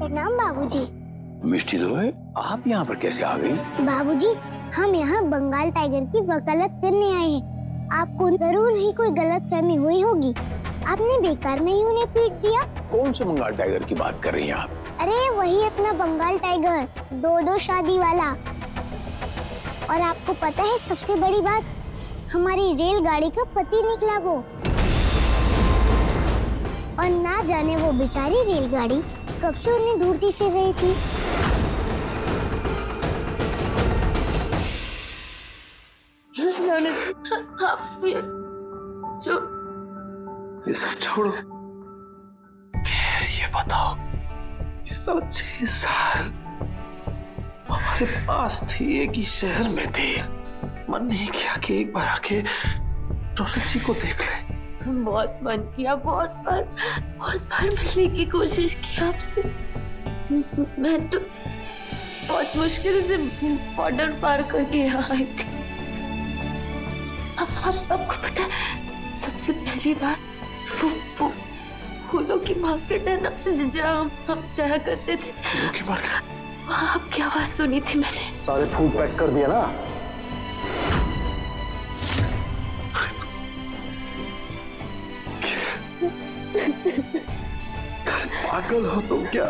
प्रणाम बाबूजी। मिष्टी तो है, आप यहाँ पर कैसे आ गई? बाबूजी, हम यहाँ बंगाल टाइगर की वकालत करने आए हैं। आपको जरूर ही कोई गलतफहमी हुई होगी। आपने बेकार में ही उन्हें पीट दिया। कौन से बंगाल टाइगर की बात कर रही हैं आप? अरे वही अपना बंगाल टाइगर, दो शादी वाला। और आपको पता है सबसे बड़ी बात, हमारी रेलगाड़ी का पति निकला वो। और ना जाने वो बेचारी रेलगाड़ी कब से उन्हें ढूंढती फिर रही थी। आप ये सब छोड़ो, ये बताओ, 6 साल हमारे पास थी, एक ही शहर में थे। मन नहीं किया कि एक बार आके रौनक जी को देख ले। बहुत मन किया, बहुत बार मिलने की कोशिश की आपसे। मैं तो बहुत मुश्किल से बॉर्डर पार करके यहाँ आई थी। आपको पता है, सबसे पहली बार वो फूलों की मार्केट है ना, जहाँ हम जाया करते थे, फूलों की मार्केट? वहाँ आपकी आवाज सुनी थी मैंने। सारे फूल पैक कर दिया ना? पागल हो तुम क्या?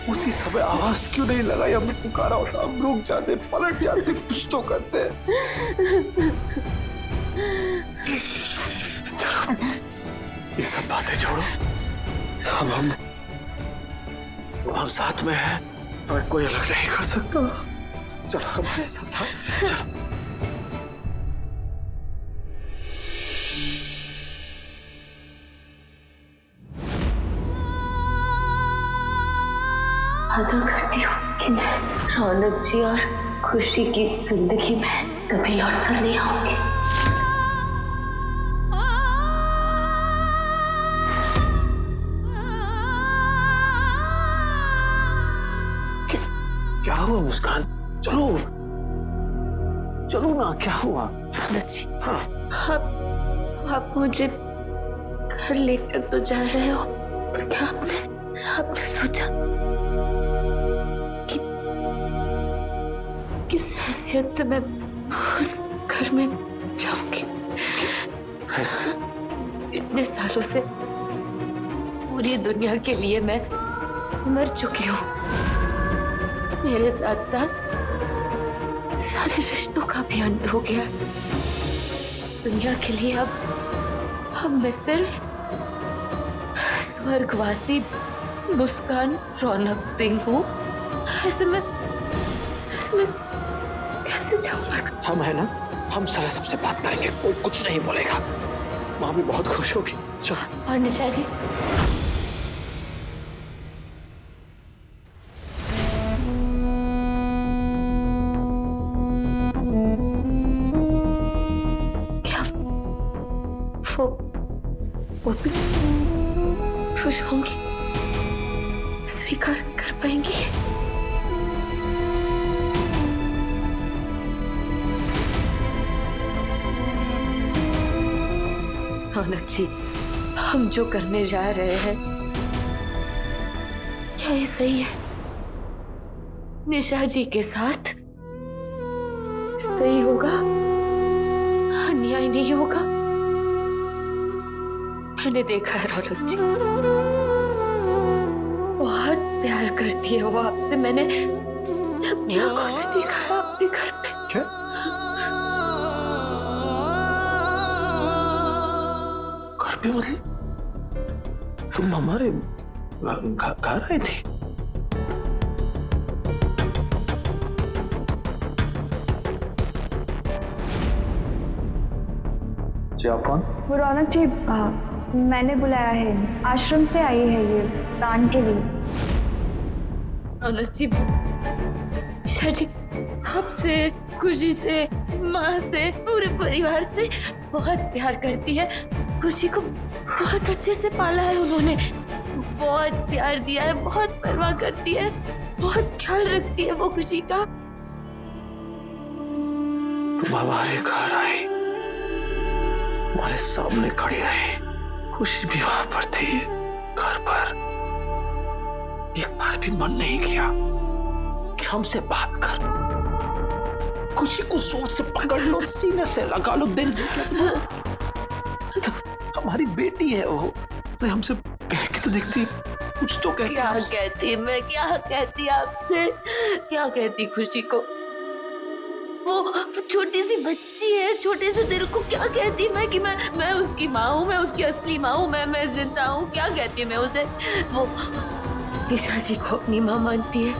उसी समय आवाज क्यों नहीं लगाई? हमने पुकारा और हम रुक जाते, पलट जाते, कुछ तो करते। चलो, ये सब बातें छोड़ो, हम साथ में हैं, हमें कोई अलग नहीं कर सकता। चलो हमारे साथ आओ, चलो। वादा करती हूँ कि मैं रौनक जी और खुशी की जिंदगी में कभी लौट कर नहीं आऊंगी। क्या हुआ मुस्कान? चलो चलो ना, क्या हुआ? रौनक जी, हाँ, आप मुझे घर लेकर तो जा रहे हो, पर क्या आपने सोचा कि किस हैसियत से मैं उस घर में जाऊंगी? इतने सालों से पूरी दुनिया के लिए मैं मर चुकी हूँ। मेरे साथ साथ सारे रिश्तों का भी अंत हो गया। दुनिया के लिए अब मैं सिर्फ स्वर्गवासी मुस्कान रौनक सिंह हूँ। ऐसे में कैसे जाऊंगा? हम है ना, हम सारा सबसे बात करेंगे, कोई कुछ नहीं बोलेगा। माँ भी बहुत खुश होगी। चलो। और निशा जी, क्या वो भी खुश होंगी, स्वीकार कर पाएंगी? रौनक जी, हम जो करने जा रहे हैं, क्या ये सही है? निशा जी के साथ सही होगा? अन्याय नहीं होगा? मैंने देखा है रौनक जी, बहुत प्यार करती है वो आपसे। मैंने अपनी आंखों से देखा है आपके घर पे। क्या? घर पे मतलब तुम हमारे घर आई थी? जी आप कौन? वो रौनक जी, मैंने बुलाया है, आश्रम से आई है ये दान के लिए। रौनक जी, निशा जी आपसे, खुशी से, माँ से, पूरे परिवार से बहुत प्यार करती है। खुशी को बहुत अच्छे से पाला है उन्होंने, बहुत प्यार दिया है, बहुत परवाह करती है, बहुत ख्याल रखती है वो खुशी का। तुम हमारे घर आई, हमारे सामने खड़ी रही, खुशी भी वहां पर थी, घर पर। बार भी मन नहीं किया कि हमसे बात कर। खुशी को जोर से पकड़ लो, सीने से लगा लो, दिल हमारी बेटी है वो, तो हमसे कह के तो देखती, कुछ तो कहती। क्या कहती मैं, क्या कहती आपसे, क्या कहती खुशी को? वो छोटी सी बच्ची है, छोटे से दिल को क्या कहती मैं कि मैं उसकी माँ हूँ, मैं उसकी असली माँ हूँ, मैं जिंदा हूँ। क्या कहती मैं उसे? वो निशा जी को अपनी माँ मानती है,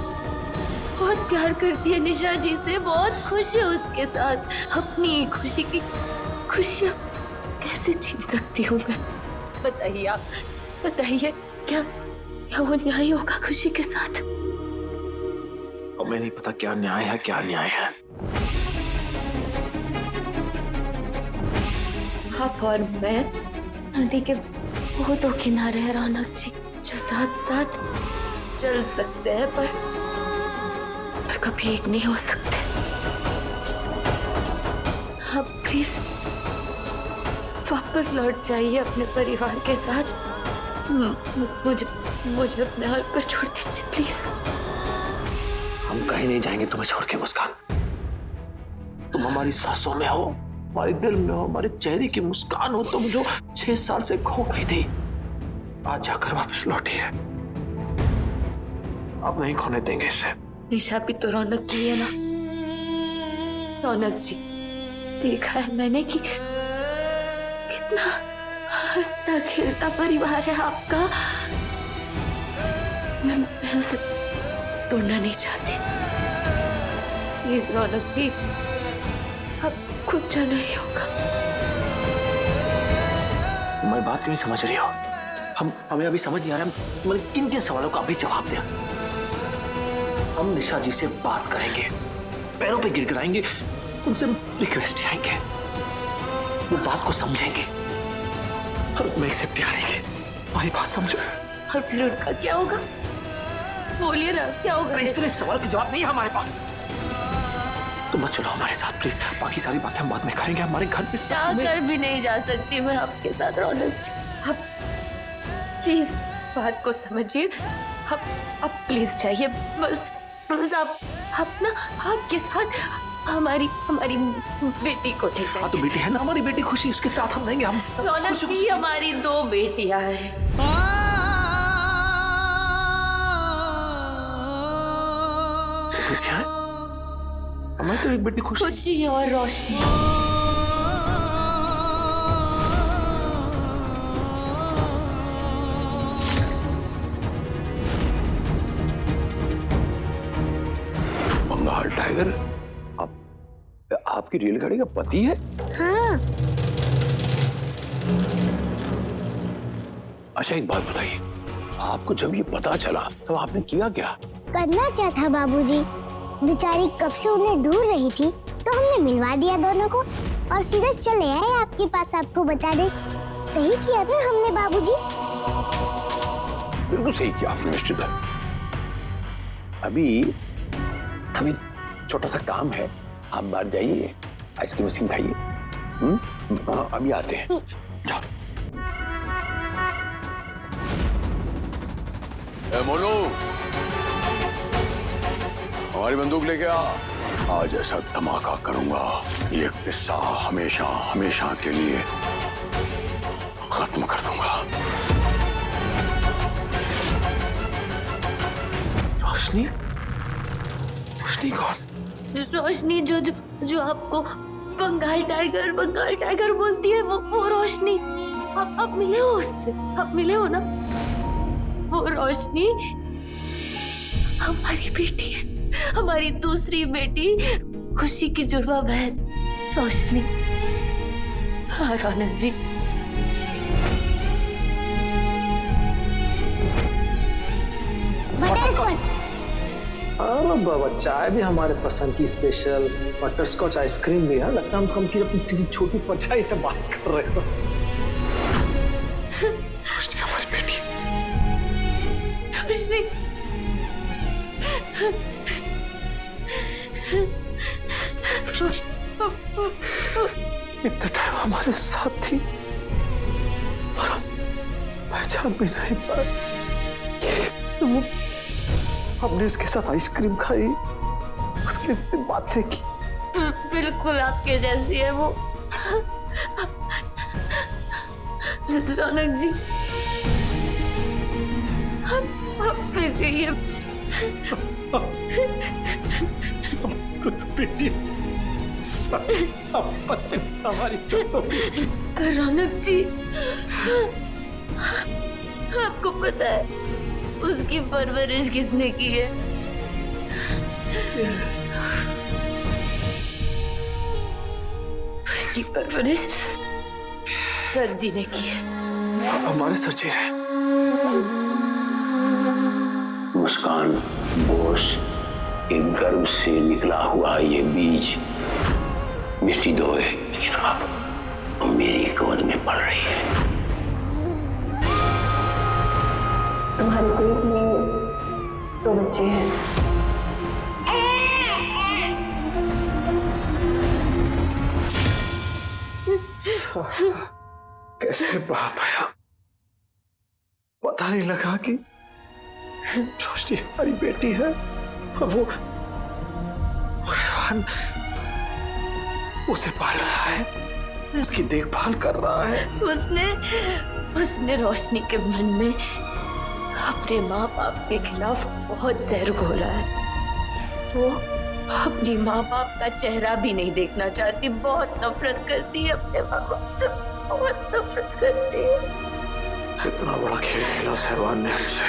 बहुत प्यार करती है निशा जी से, बहुत खुश है उसके साथ। अपनी खुशी की खुशियाँ कैसे छीन सकती हूँ मैं? बताइए आप, बताइए, क्या वो न्याय होगा खुशी के साथ? हमें नहीं पता क्या न्याय है, क्या न्याय है। आप और मैं नदी के वो दो किनारे हैं रौनक जी, जो साथ साथ चल सकते हैं पर कभी एक नहीं हो सकते। आप प्लीज वापस लौट जाइए अपने परिवार के साथ। मुझे अपने हाल पर छोड़ दीजिए प्लीज। हम कहीं नहीं जाएंगे तुम्हें छोड़ के मुस्कान। तुम हमारी सांसों में हो, हमारे दिल में हो, हमारे चेहरे की मुस्कान हो, तुम जो 6 साल से खो गई थी, आज जाकर वापस लौटी है। अब नहीं खोने देंगे इसे। निशा भी तो रौनक की है ना। रौनक जी, देखा है मैंने कि कितना हंसता खेलता परिवार है आपका। मैं उसे तोड़ना नहीं चाहती। प्लीज रौनक जी, अब कुछ नहीं होगा। मैं बात क्यों नहीं समझ रही हो? हमें अभी समझ नहीं आ रहा है तुम्हारे किन किन सवालों का अभी जवाब दे। हम निशा जी से बात करेंगे, पैरों पे गिड़गिड़ाएंगे, उनसे रिक्वेस्ट आएंगे, वो बात को समझेंगे और मैं इसे प्यारेंगे। हमारी बात समझो। और फिर उनका क्या होगा? बोलिए ना, क्या होगा? इतने सवाल के जवाब नहीं है हमारे पास। तुम बस चलो हमारे साथ प्लीज, बाकी सारी बातें हम बाद में करेंगे। हमारे घर पे जाकर भी नहीं जा सकती मैं आपके साथ रौनक जी। आप प्लीज बात को समझिए। आप प्लीज जाइए, बस आप ना आपके साथ हमारी बेटी को ले जाइए। हाँ तो बेटी है ना हमारी बेटी खुशी, उसके साथ हम रहेंगे। हम रौनक जी, हमारी 2 बेटियां हैं। क्या है? हमारी तो एक बेटी खुशी और रोशनी। बंगाल टाइगर आपकी रेलगाड़ी का पति है? हाँ। अच्छा एक बात बताइए, आपको जब ये पता चला तब आपने किया क्या? करना क्या था बाबूजी, बेचारी कब से उन्हें ढूंढ रही थी, तो हमने मिलवा दिया दोनों को और सीधे चले आए आपके पास आपको बता दे। सही किया ना हमने बाबूजी? बिल्कुल सही किया आपने मिस्टर दत्त। अभी छोटा सा काम है, आप बाहर जाइए, आइसक्रीम वैसक्रीम खाइए। अभी आते हैं, जाओ। मोनू, हमारी बंदूक लेके आ। आज ऐसा धमाका करूंगा, ये किस्सा हमेशा हमेशा के लिए खत्म कर दूंगा। रोशनी? रोशनी कौन? रोशनी जो आपको बंगाल टाइगर बोलती है, वो रोशनी। आप मिले हो उससे? आप मिले हो ना? वो रोशनी हमारी बेटी है, हमारी दूसरी बेटी खुशी की जुड़वा बहन रोशनी। हाँ रौनक जी, अरे बाबा, चाय भी हमारे पसंद की स्पेशल बटरस्कॉच आइसक्रीम भी है। लगता है हम किसी छोटी परछाई से बात कर रहे हो। रोशनी हमारी बेटी। रोशनी, इतना टाइम हमारे साथ थी और हम पहचान भी नहीं पाए। हमने उसके साथ आइसक्रीम खाई, उसके साथ बातें की। बिल्कुल आपके जैसी है वो। रौनक जी, आप फिर कहिए। तो बेटी हमारी तो रौनक जी, आपको पता है उसकी परवरिश किसने की है? उसकी परवरिश सर जी ने की है। हमारे सर जी है। मुस्कान बोस के गर्भ से निकला हुआ ये बीज मिट्टी दो है, लेकिन अब मेरी गोद में पड़ रही है। तुम्हारे पेट में 2 बच्चे हैं। कैसे बाप आया, पता नहीं लगा कि रोशनी हमारी बेटी है और वो हैवान उसे पाल रहा है, उसकी देखभाल कर रहा है। उसने रोशनी के मन में अपने माँ बाप के खिलाफ बहुत जहर घोला है। वो अपनी माँ बाप का चेहरा भी नहीं देखना चाहती, बहुत नफरत करती है अपने माँ बाप से, बहुत नफरत करती है। इतना बड़ा खेल खेला उस हैवान ने हमसे,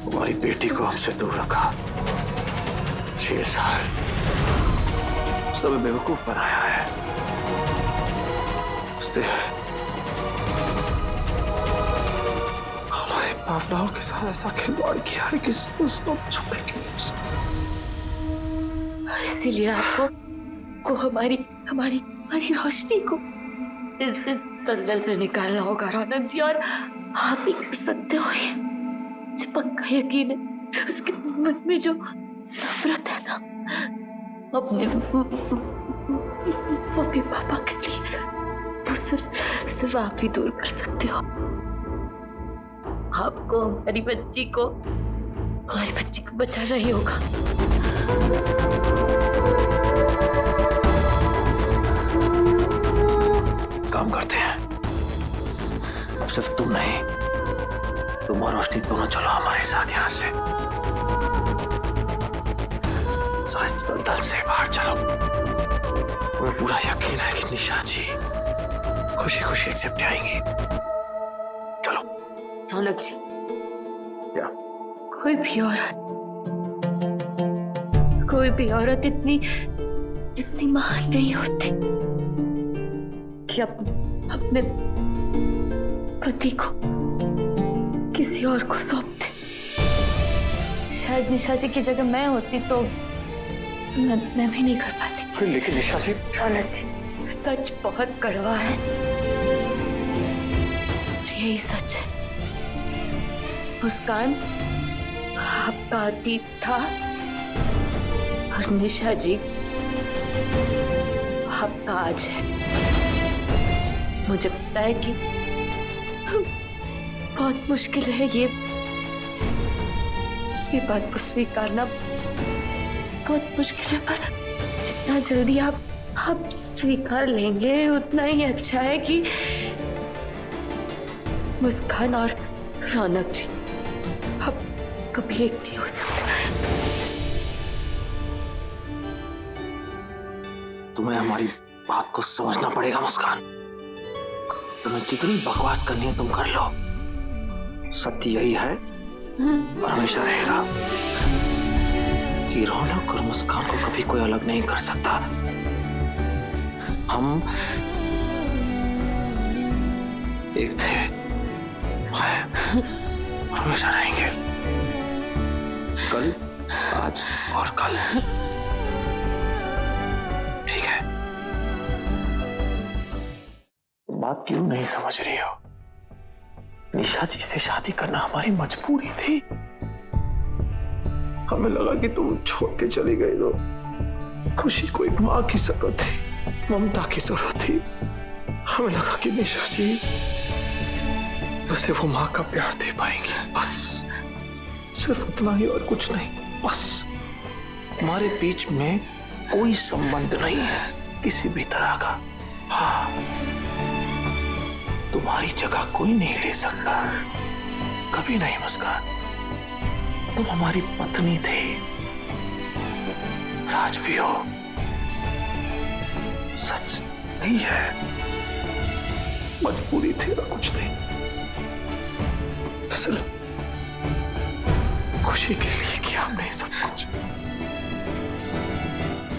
हमारी बेटी को हमसे दूर रखा। 6 साल सब बेवकूफ बनाया है। उसने हमारे भावनाओं के साथ ऐसा खिलवाड़ किया है कि उसको छोड़ेंगे। इसीलिए आपको हमारी रोशनी को इस दलदल से निकालना होगा रौनक जी, और आप ही कर सकते हो ये। मुझे पक्का यकीन है उसके मन में जो नफरत है ना अपने मम्मी पापा के लिए, वो सिर्फ आप ही दूर कर सकते हो। आपको हमारी बच्ची को बचाना ही होगा। काम करते हैं, अब सिर्फ तुम नहीं, तुम और रोशनी दोनों चलो हमारे साथ यहाँ से। इस दलदल से बाहर चलो। मुझे पूरा यकीन है कि निशा जी खुशी खुशी एक्सेप्ट आएंगी। चलो। रौनक जी, क्या? कोई भी औरत इतनी महान नहीं होती कि अपने पति को किसी और को सौंप दे। शायद निशा जी की जगह मैं होती तो मैं भी नहीं कर पाती। लेकिन निशा जी, रौनक जी, सच बहुत कड़वा है, यही सच है। मुस्कान आपका अतीत था और निशा जी आपका आज है। मुझे पता है कि बहुत मुश्किल है ये बात को स्वीकारना, बहुत मुश्किल है, पर जितना जल्दी आप स्वीकार लेंगे उतना ही अच्छा है कि मुस्कान और रौनक जी अब कभी एक नहीं हो सकते। तुम्हें हमारी बात को समझना पड़ेगा मुस्कान। तुम्हें जितनी बकवास करनी है तुम कर लो, सत्य यही है और हमेशा रहेगा कि रौनक और मुस्कान को कभी कोई अलग नहीं कर सकता। हम एक थे, हमेशा रहेंगे, कल, आज और कल। ठीक है? बात क्यों नहीं समझ रही हो? निशा जी से शादी करना हमारी मजबूरी थी। हमें लगा कि तुम छोड़ के चली गई तो खुशी को एक माँ की जरूरत थी, ममता की जरूरत थी। हमें लगा कि निशा जी उसे वो माँ का प्यार दे पाएंगी, बस सिर्फ उतना ही और कुछ नहीं। बस हमारे बीच में कोई संबंध नहीं है किसी भी तरह का। हाँ, तुम्हारी जगह कोई नहीं ले सकता, कभी नहीं मुस्कान। तुम हमारी पत्नी थे, आज भी हो। सच नहीं है, मजबूरी थी और कुछ नहीं। सिर्फ खुशी के लिए किया हमने सब कुछ।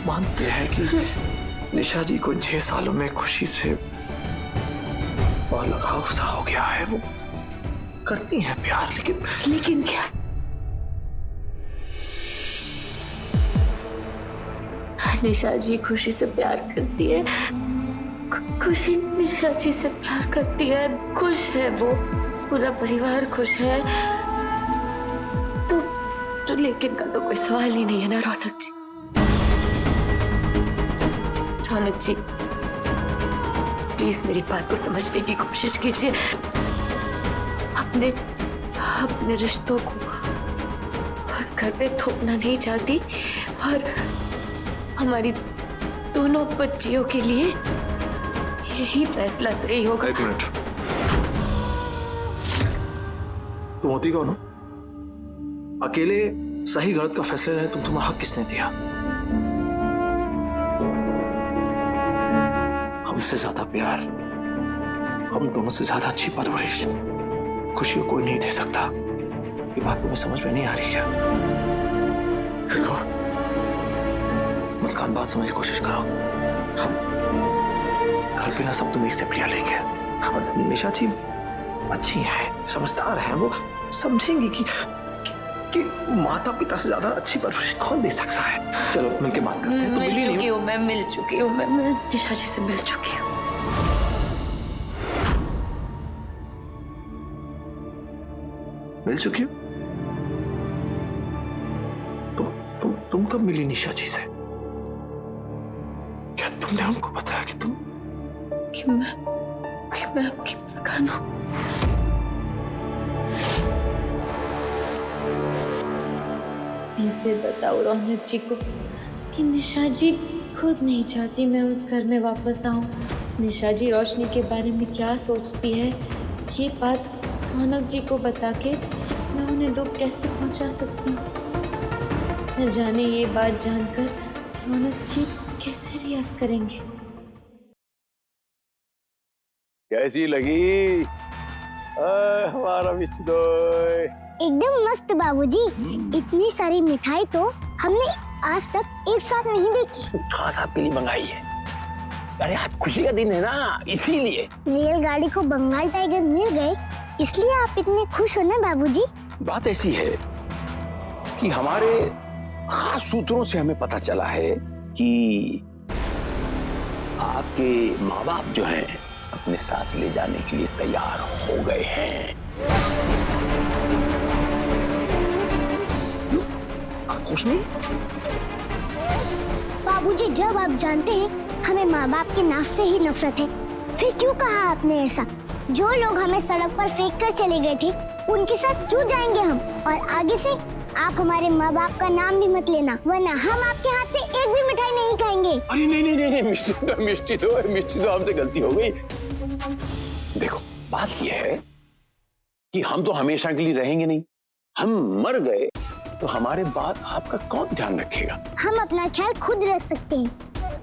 मानते हैं कि निशा जी को 6 सालों में खुशी से और लगाव सा हो गया है। वो करती है प्यार, लेकिन क्या? निशा जी खुशी से प्यार करती है, खुशी निशा जी से प्यार करती है, खुश है, वो पूरा परिवार खुश है। तो लेकिन का तो कोई सवाल ही नहीं है ना रौनक जी। रौनक जी प्लीज मेरी बात को समझने की कोशिश कीजिए। अपने रिश्तों को उस घर पे थोपना नहीं चाहती और हमारी दोनों बच्चियों के लिए यही फैसला सही होगा। 1 मिनट, तुम होती कौन हो? अकेले सही गलत का फैसला लेने तुम्हें हक किसने दिया? हमसे ज्यादा प्यार, हम दोनों से ज्यादा अच्छी परवरिश खुशी को कोई नहीं दे सकता। ये बात तुम्हें समझ में नहीं आ रही क्या? देखो मुस्कान, बात समझने की कोशिश करो। हम घर पे ना सब तुम एक से प्रिया लेंगे। निशा जी अच्छी हैं, समझदार हैं, वो समझेंगी कि माता पिता से ज्यादा अच्छी परवरिश कौन दे सकता है। चलो मिलके बात करते हैं। मिल चुकी हूँ मैं निशा जी से मिल चुकी हूँ। मिल चुकी हो? तुम कब मिली निशा जी से? क्या तुमने हमको बताया कि मैं आपकी मुस्कान हूँ? फिर बताओ रौनक जी को कि निशा जी खुद नहीं चाहती मैं उस घर में वापस आऊं। निशा जी रोशनी के बारे में क्या सोचती है, ये बात रौनक जी को बता के मैं उन्हें दुख कैसे पहुंचा सकती हूँ। न जाने ये बात जानकर रौनक जी कैसे रिएक्ट करेंगे। कैसी लगी हमारा मिष्टी दोय? एकदम मस्त बाबूजी। इतनी सारी मिठाई तो हमने आज तक एक साथ नहीं देखी। खास आपके लिए मंगाई है। अरे आज खुशी का दिन है ना, इसीलिए। रेलगाड़ी को बंगाल टाइगर मिल गए, इसलिए आप इतने खुश हो ना बाबूजी? बात ऐसी है कि हमारे खास सूत्रों से हमें पता चला है कि आपके माँ बाप जो हैं अपने साथ ले जाने के लिए तैयार हो गए हैं। आप खुश नहीं? बाबूजी जब आप जानते हैं हमें माँ बाप के नाम से ही नफरत है, फिर क्यों कहा आपने ऐसा? जो लोग हमें सड़क पर फेंक कर चले गए थे उनके साथ क्यों जाएंगे हम? और आगे से आप हमारे माँ बाप का नाम भी मत लेना, वरना हम आपके हाथ से एक भी मिठाई नहीं खाएंगे। अरे नहीं, मिष्टी तो हमसे गलती हो गई। देखो बात यह है कि हम तो हमेशा के लिए रहेंगे नहीं। हम मर गए तो हमारे बाद आपका कौन ध्यान रखेगा? हम अपना ख्याल खुद रख सकते हैं,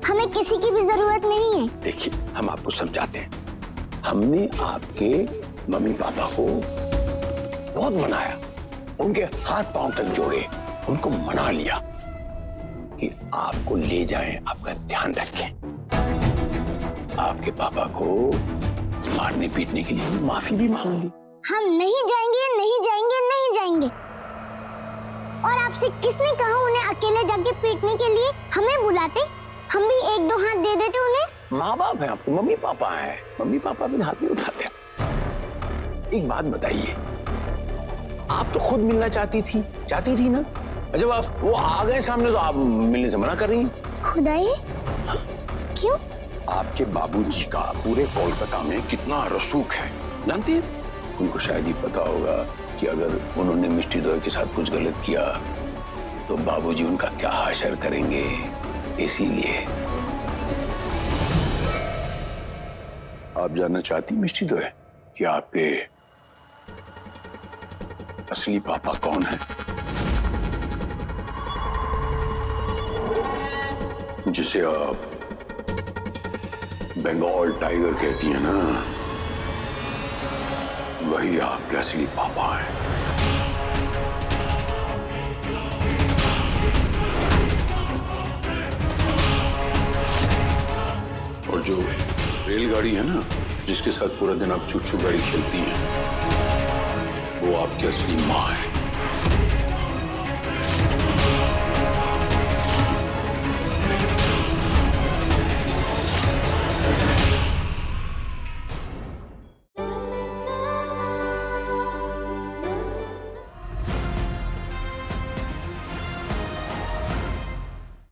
हमें किसी की भी जरूरत नहीं है। देखिए हम आपको समझाते हैं। हमने आपके मम्मी पापा को बहुत मनाया, उनके हाथ पांव तक जोड़े, उनको मना लिया कि आपको ले जाएं, आपका ध्यान रखें। आपके पापा को मारने पीटने के लिए माफी भी मांग ली। हम नहीं जाएंगे, नहीं जाएंगे, नहीं जाएंगे। और आपसे किसने कहा उन्हें अकेले जाके पीटने के लिए? हमें बुलाते, हम भी एक दो हाथ दे देते उन्हें। माँ बाप है आपको, मम्मी पापा है, मम्मी पापा भी हाथ नहीं उठाते। एक बात बताइए, आप तो खुद मिलना चाहती थी ना? जब आप वो आ गए सामने तो आप मिलने से मना कर रही हैं। खुद आए? क्यों? आपके बाबूजी का पूरे कोलकाता में कितना रसूख है जानती है? उनको शायद ही पता होगा कि अगर उन्होंने मिष्टी दोय के साथ कुछ गलत किया तो बाबूजी उनका क्या हाशर करेंगे, इसीलिए। आप जानना चाहती मिष्टी दोय कि आपके असली पापा कौन है? जिसे आप बंगाल टाइगर कहती हैं ना, वही आपके असली पापा हैं। और जो रेलगाड़ी है ना, जिसके साथ पूरा दिन आप छुट छुट गाड़ी खेलती हैं, वो आपकी असली माँ है।